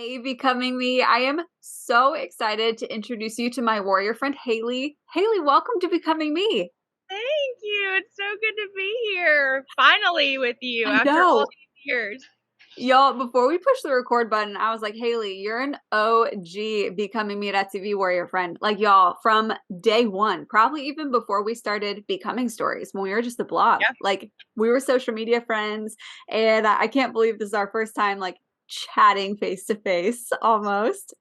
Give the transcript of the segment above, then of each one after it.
Hey, Becoming Me. I am so excited to introduce you to my warrior friend, Halie. Halie, welcome to Becoming Me. Thank you. It's so good to be here finally with you I after all know. these years. Y'all, before we push the record button, I was like, Halie, you're an OG Becoming Me.TV warrior friend. Like, y'all, from day one, probably even before we started Becoming Stories, when we were just a blog. Yeah, Like, we were social media friends, and I can't believe this is our first time, like, chatting face to face almost.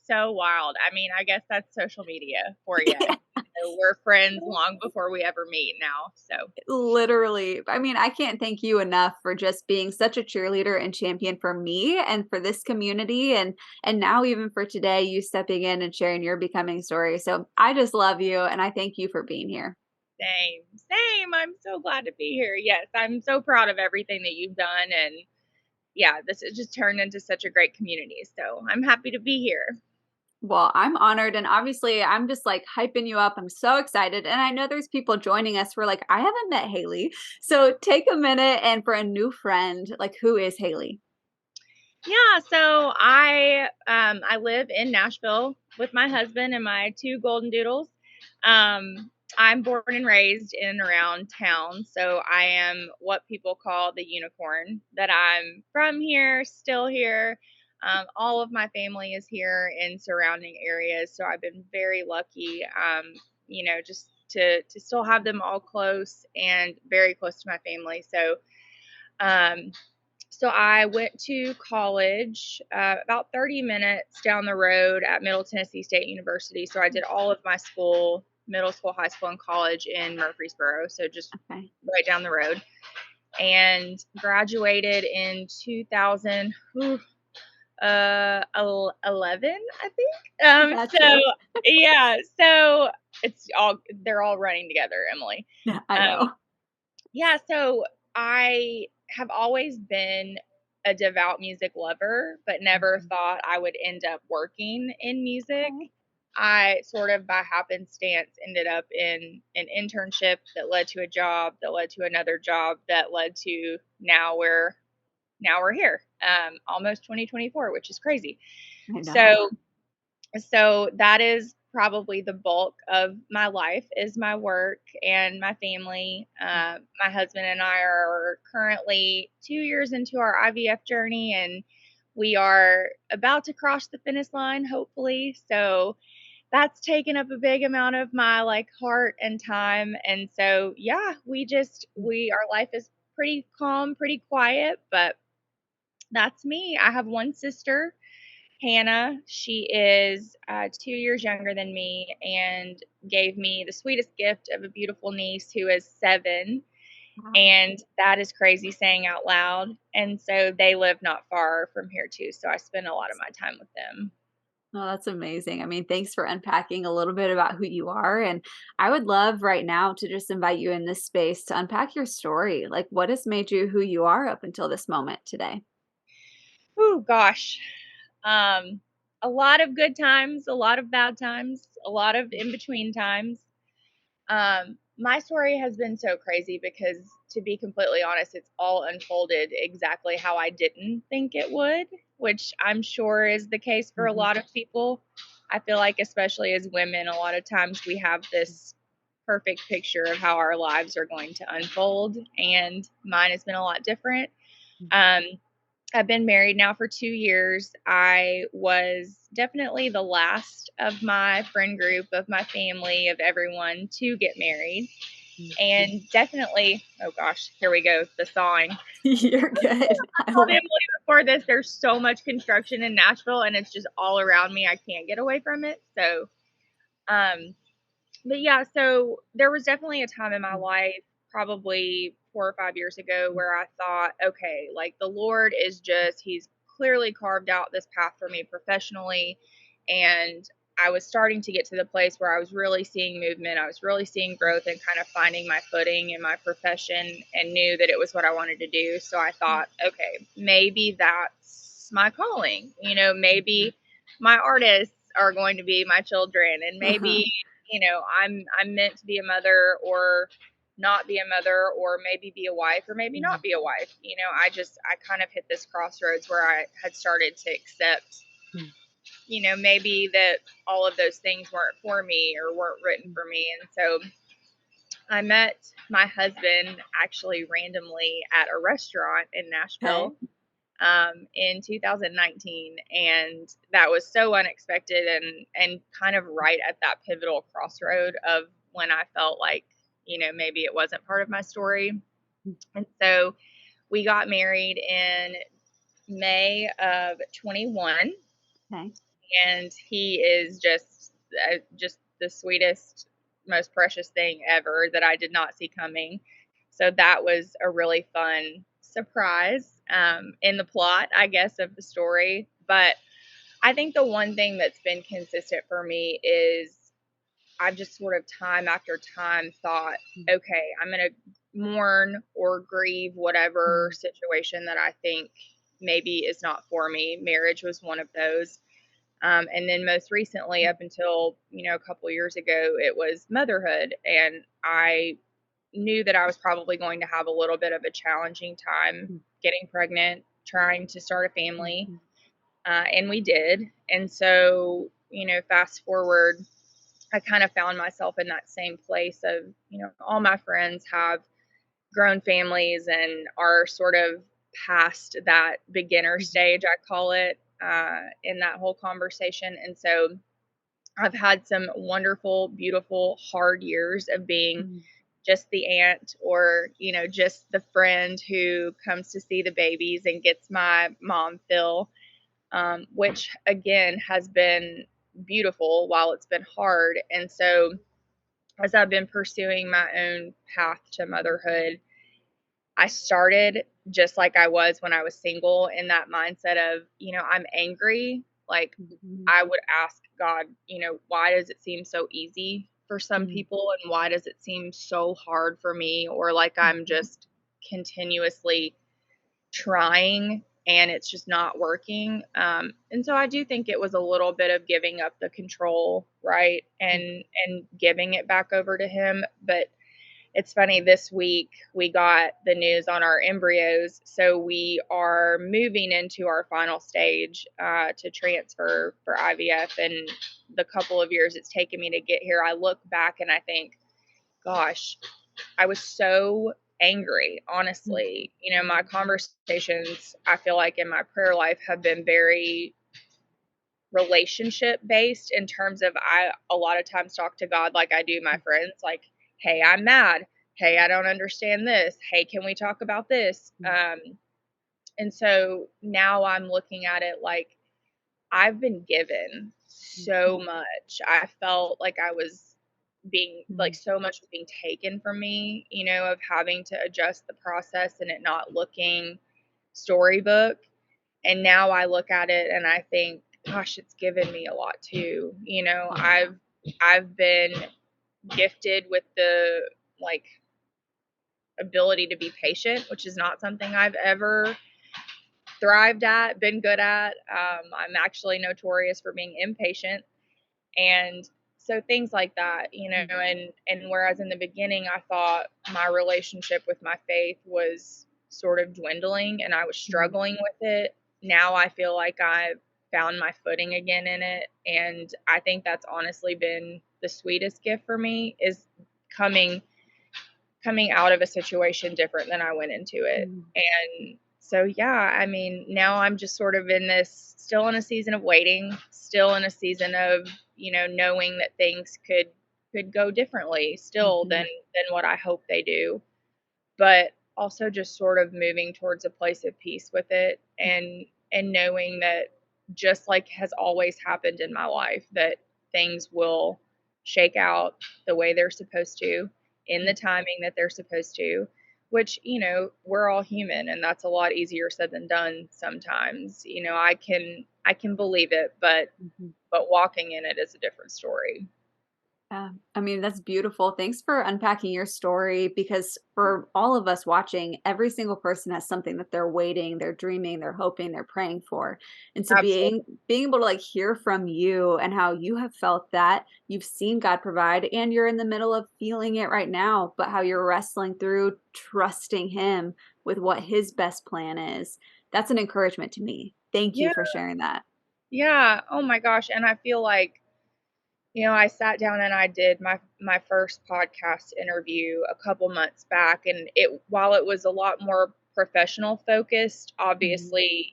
so wild. I mean, I guess that's social media for you. We're friends long before we ever meet now. So, Literally. I mean, I can't thank you enough for just being such a cheerleader and champion for me and for this community and now even for today, you stepping in and sharing your becoming story. So I just love you and I thank you for being here. same. I'm so glad to be here. Yes, I'm so proud of everything that you've done. And yeah, this has just turned into such a great community. So, I'm happy to be here. Well, I'm honored and obviously I'm just like hyping you up. I'm so excited. And I know there's people joining us who are like, I haven't met Halie. So take a minute and for a new friend, like who is Halie? Yeah, so I live in Nashville with my husband and my two golden doodles. I'm born and raised in and around town, so I am what people call the unicorn. That I'm from here, still here. All of my family is here in surrounding areas, so I've been very lucky. Just to still have them all close and very close to my family. Um, so I went to college about 30 minutes down the road at Middle Tennessee State University. So I did all of my school, middle school, high school, and college in Murfreesboro. So just Okay. right down the road. And graduated in 2011, I think. Gotcha. Yeah, so they're all running together, Emily. Yeah, I Um, know. yeah, so I have always been a devout music lover, but never thought I would end up working in music. Okay. I sort of by happenstance ended up in an internship that led to a job that led to another job that led to now we're here, almost 2024, which is crazy. I know. So so that is probably the bulk of my life is my work and my family. My husband and I are currently 2 years into our IVF journey, and we are about to cross the finish line, hopefully. So that's taken up a big amount of my like heart and time. And so, yeah, our life is pretty calm, pretty quiet, but that's me. I have one sister, Hannah. She is 2 years younger than me and gave me the sweetest gift of a beautiful niece who is 7. Wow. And that is crazy saying out loud. And so they live not far from here too. So I spend a lot of my time with them. Oh, that's amazing. I mean, thanks for unpacking a little bit about who you are. And I would love right now to just invite you in this space to unpack your story. Like, what has made you who you are up until this moment today? Oh, gosh. Um, a lot of good times, a lot of bad times, a lot of in between times. My story has been so crazy because, to be completely honest, it's all unfolded exactly how I didn't think it would, which I'm sure is the case for a Mhm. lot of people. I feel like, especially as women, a lot of times we have this perfect picture of how our lives are going to unfold, and mine has been a lot different. Um, I've been married now for 2 years. I was definitely the last of my friend group, of my family, of everyone to get married. And definitely, oh gosh, here we go, the sawing. You're good. I Told love Emily before this, there's so much construction in Nashville and it's just all around me. I can't get away from it. Um, but yeah, so there was definitely a time in my life, probably 4 or 5 years ago, where I thought, okay, like the Lord is He's clearly carved out this path for me professionally. And I was starting to get to the place where I was really seeing movement. I was really seeing growth and kind of finding my footing in my profession and knew that it was what I wanted to do. So I thought, okay, maybe that's my calling. Maybe my artists are going to be my children, and Uh-huh. maybe I'm meant to be a mother or not be a mother, or maybe be a wife or maybe not be a wife. I kind of hit this crossroads where I had started to accept maybe that all of those things weren't for me or weren't written for me. And so I met my husband actually randomly at a restaurant in Okay. Nashville in 2019, and that was so unexpected and kind of right at that pivotal crossroad of when I felt like maybe it wasn't part of my story. And so we got married in May of 21, Okay. and he is just the sweetest, most precious thing ever that I did not see coming. So that was a really fun surprise in the plot, I guess, of the story. But I think the one thing that's been consistent for me is I've just sort of time after time thought, okay, I'm going to mourn or grieve whatever situation that I think maybe is not for me. Marriage was one of those. And then most recently, up until, a couple of years ago, it was motherhood. And I knew that I was probably going to have a little bit of a challenging time getting pregnant, trying to start a family. And we did. And so, fast forward, I kind of found myself in that same place of, all my friends have grown families and are sort of past that beginner stage, I call it, in that whole conversation. And so I've had some wonderful, beautiful, hard years of being just the aunt or, just the friend who comes to see the babies and gets my mom fill, which again has been beautiful while it's been hard. And so as I've been pursuing my own path to motherhood, I started just like I was when I was single, in that mindset of, I'm angry. Like, I would ask God, why does it seem so easy for some people? And why does it seem so hard for me? Or like I'm just continuously trying and it's just not working. And so I do think it was a little bit of giving up the control, right? And giving it back over to him. But it's funny, this week we got the news on our embryos. So we are moving into our final stage to transfer for IVF. And the couple of years it's taken me to get here, I look back and I think, gosh, I was so angry, honestly. My conversations, I feel like in my prayer life, have been very relationship based, in terms of I a lot of times talk to God like I do my friends, like, hey, I'm mad. Hey, I don't understand this. Hey, can we talk about this? And so now I'm looking at it like I've been given so much. I felt like I was being like so much was being taken from me, of having to adjust the process and it not looking storybook. And now I look at it and I think, gosh, it's given me a lot too. I've been gifted with the like ability to be patient, which is not something I've ever thrived at, been good at. I'm actually notorious for being impatient. And so things like that, and whereas in the beginning I thought my relationship with my faith was sort of dwindling and I was struggling with it, now I feel like I've found my footing again in it. And I think that's honestly been the sweetest gift for me, is coming out of a situation different than I went into it. And so, yeah, I mean, now I'm just sort of still in a season of waiting, still in a season of, knowing that things could go differently still than what I hope they do. But also just sort of moving towards a place of peace with it, and knowing that, just like has always happened in my life, that things will shake out the way they're supposed to, in the timing that they're supposed to, which, we're all human, and that's a lot easier said than done sometimes. I can believe it, but walking in it is a different story. I mean, that's beautiful. Thanks for unpacking your story, because for all of us watching, every single person has something that they're waiting, they're dreaming, they're hoping, they're praying for. And so Absolutely. being able to like hear from you and how you have felt that, you've seen God provide and you're in the middle of feeling it right now, but how you're wrestling through trusting him with what his best plan is. That's an encouragement to me. Thank you Yeah. for sharing that. Yeah. Oh my gosh. And I feel like, I sat down and I did my first podcast interview a couple months back, and while it was a lot more professional focused, Mhm. obviously,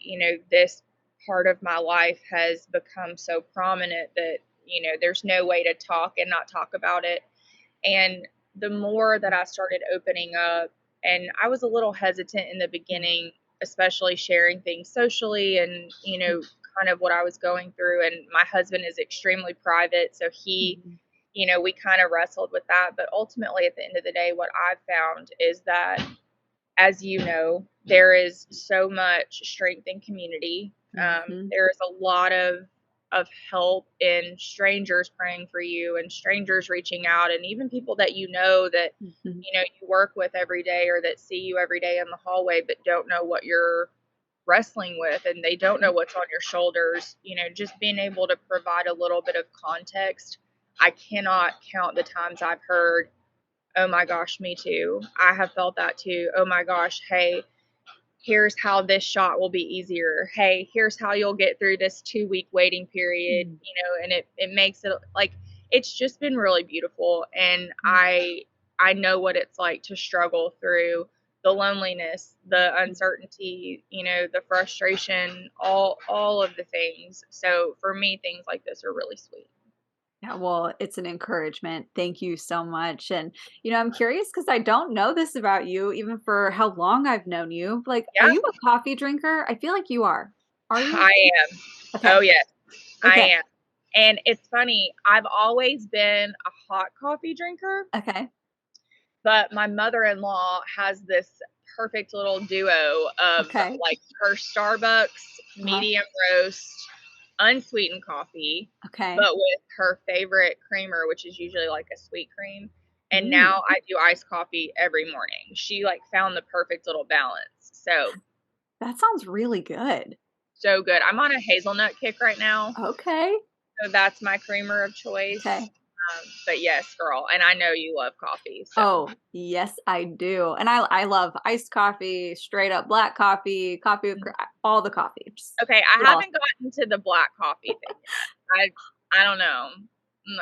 this part of my life has become so prominent that, there's no way to talk and not talk about it. And the more that I started opening up, and I was a little hesitant in the beginning, especially sharing things socially and, kind of what I was going through. And my husband is extremely private. So Mhm. we kind of wrestled with that. But ultimately, at the end of the day, what I've found is that, as you know, there is so much strength in community. Mhm. There's a lot of help in strangers praying for you and strangers reaching out, and even people that that Mhm. you work with every day or that see you every day in the hallway but don't know what you're wrestling with, and they don't know Right. what's on your shoulders. Just being able to provide a little bit of context. I cannot count the times I've heard, "Oh my gosh, me too. I have felt that too. Oh my gosh, hey, here's how this shot will be easier. Hey, here's how you'll get through this 2 week waiting period," Mm. and it makes it like it's just been really beautiful. And Mm. I know what it's like to struggle through the loneliness, the uncertainty, the frustration, all of the things. So for me, things like this are really sweet. Yeah, well, it's an encouragement. Thank you so much. And, I'm curious because I don't know this about you, even for how long I've known you. Like, are Yeah, you a coffee drinker? I feel like you are. Are you? I am. Okay. Oh yes, I Okay. am. And it's funny, I've always been a hot coffee drinker, Okay. but my mother-in-law has this perfect little duo of Okay. like her Starbucks Uh-huh. medium roast, unsweetened coffee, Okay. but with her favorite creamer, which is usually like a sweet cream. And Mm, now I do iced coffee every morning. She like found the perfect little balance. that sounds really good. So good. I'm on a hazelnut kick right now. Okay. So that's my creamer of choice. Okay. But yes, girl, and I know you love coffee, so Oh, yes, I do. And I love iced coffee, straight up black coffee, coffee with all the coffee. Just okay, I it all. haven't gotten to the black coffee thing yet. I don't know.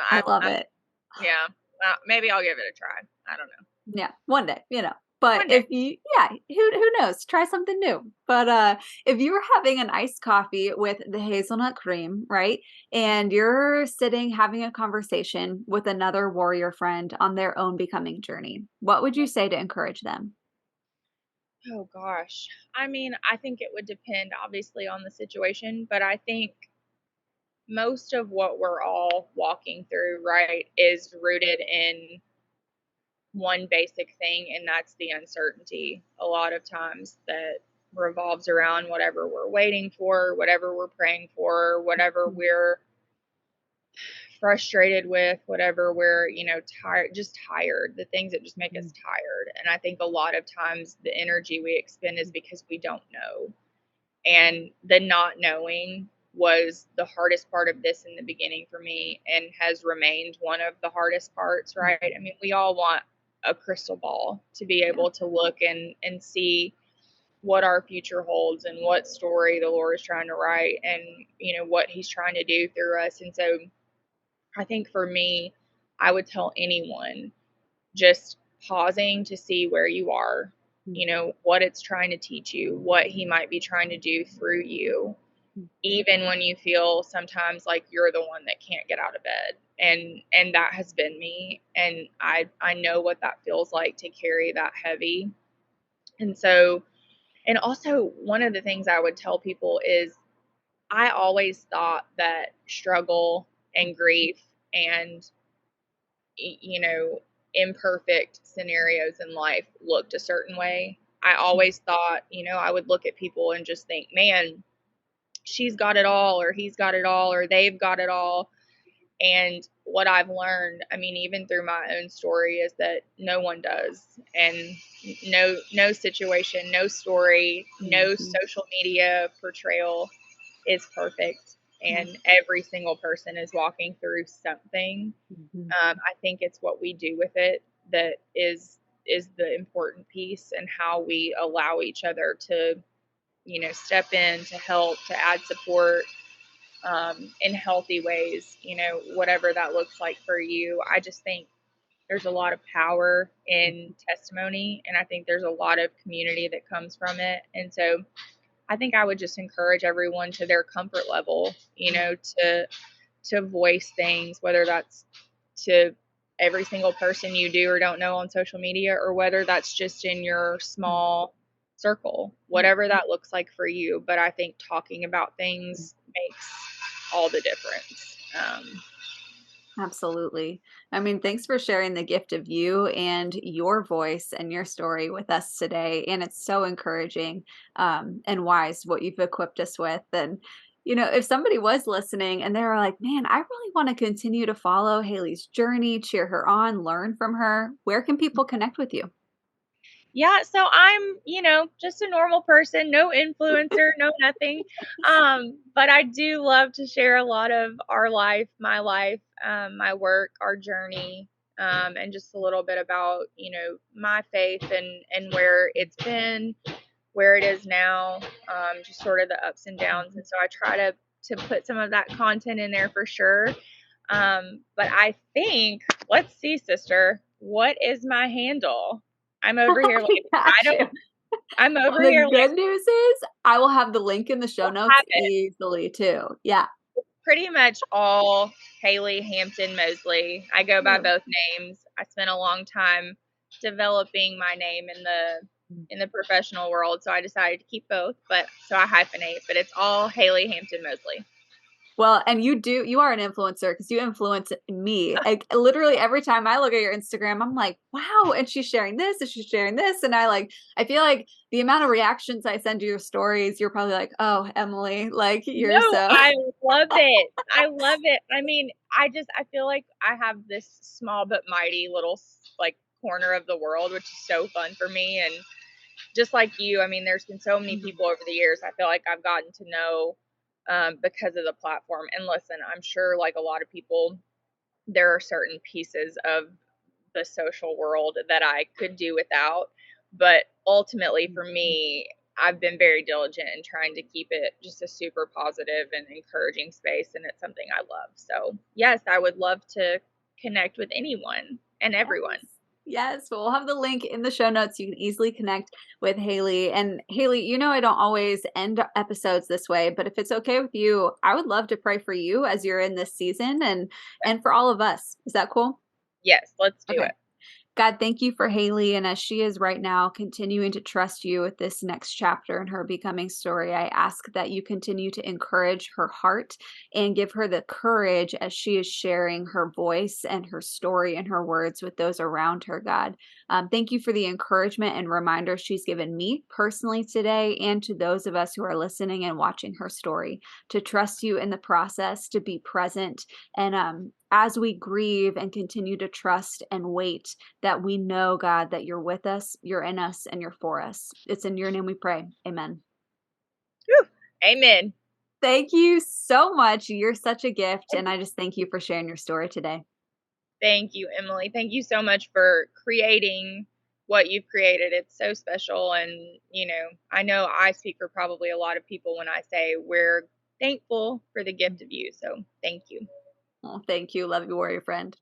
I love I'm it. yeah, maybe I'll give it a try. I don't know. Yeah, one day. But One day. if you yeah, who knows? Try something new. But if you were having an iced coffee with the hazelnut cream, right? And you're sitting having a conversation with another warrior friend on their own becoming journey, what would you say to encourage them? Oh gosh. I mean, I think it would depend obviously on the situation, but I think most of what we're all walking through, right, is rooted in one basic thing, and that's the uncertainty. A lot of times that revolves around whatever we're waiting for, whatever we're praying for, whatever Mm, we're frustrated with, whatever we're, tired, just tired, the things that just make us mm, tired. And I think a lot of times the energy we expend is because we don't know. And the not knowing was the hardest part of this in the beginning for me and has remained one of the hardest parts, right? I mhm. mean, we all want a crystal ball to be Yeah. able to look and see what our future holds and what story the Lord is trying to write and, what he's trying to do through us. And so I think for me, I would tell anyone just pausing to see where you are, Mm, what it's trying to teach you, what he might be trying to do through you, mm, even when you feel sometimes like you're the one that can't get out of bed. And that has been me, and I know what that feels like to carry that heavy. And so, and also one of the things I would tell people is I always thought that struggle and grief and imperfect scenarios in life looked a certain way. I mm, always thought, I would look at people and just think, man, she's got it all, or he's got it all, or they've got it all. And what I've learned, I mean, even through my own story, is that no one does. And no situation, no story, no mhm. social media portrayal is perfect. Yeah. And every single person is walking through something. Mhm. I think it's what we do with it that is the important piece, and how we allow each other to step in, to help, to add support, in healthy ways, whatever that looks like for you. I just think there's a lot of power in testimony, and I think there's a lot of community that comes from it. And so I think I would just encourage everyone to their comfort level, to voice things, whether that's to every single person you do or don't know on social media, or whether that's just in your small circle, whatever that looks like for you. But I think talking about things makes all the difference. Absolutely. I mean, thanks for sharing the gift of you and your voice and your story with us today. And it's so encouraging and wise what you've equipped us with. And, if somebody was listening and they were like, man, I really want to continue to follow Halie's journey, cheer her on, learn from her, where can people connect with you? Yeah, so I'm, just a normal person, no influencer, no nothing. But I do love to share a lot of our life, my work, our journey, and just a little bit about, my faith and where it's been, where it is now, just sort of the ups and downs. And so I try to put some of that content in there for sure. But I think, let's see, sister, what is my handle? I'm over here like, Got you. I'm Well, over the here like, good news is I will have the link in the show we'll notes have it. easily too. Yeah. Pretty much all Halie Hampton Mosley. I go by True. both names. I spent a long time developing my name in the professional world, so I decided to keep both. But so I hyphenate, but it's all Halie Hampton Mosley. Well, and you are an influencer because you influence me. Like literally every time I look at your Instagram, I'm like, wow, and she's sharing this and she's sharing this. And I feel like the amount of reactions I send to your stories, you're probably like, oh, Emily, like you're No, so I love it. I love it. I mean, I feel like I have this small but mighty little like corner of the world, which is so fun for me. And just like you, I mean, there's been so many people over the years I feel like I've gotten to know because of the platform. And listen, I'm sure like a lot of people, there are certain pieces of the social world that I could do without. But ultimately, for me, I've been very diligent in trying to keep it just a super positive and encouraging space. And it's something I love. So, yes, I would love to connect with anyone and everyone. Yes, we'll have the link in the show notes. You can easily connect with Halie. And Halie, I don't always end episodes this way, but if it's okay with you, I would love to pray for you as you're in this season and for all of us. Is that cool? Yes, let's do Okay. it. God, thank you for Halie. And as she is right now continuing to trust you with this next chapter in her becoming story, I ask that you continue to encourage her heart and give her the courage as she is sharing her voice and her story and her words with those around her, God. Thank you for the encouragement and reminder she's given me personally today and to those of us who are listening and watching her story to trust you in the process, to be present. And as we grieve and continue to trust and wait, that we know, God, that you're with us, you're in us, and you're for us. It's in your name we pray. Amen. Whew. Amen. Thank you so much. You're such a gift. And I just thank you for sharing your story today. Thank you, Emily. Thank you so much for creating what you've created. It's so special. And, I know I speak for probably a lot of people when I say we're thankful for the gift of you. So thank you. Well, thank you. Love you, warrior friend.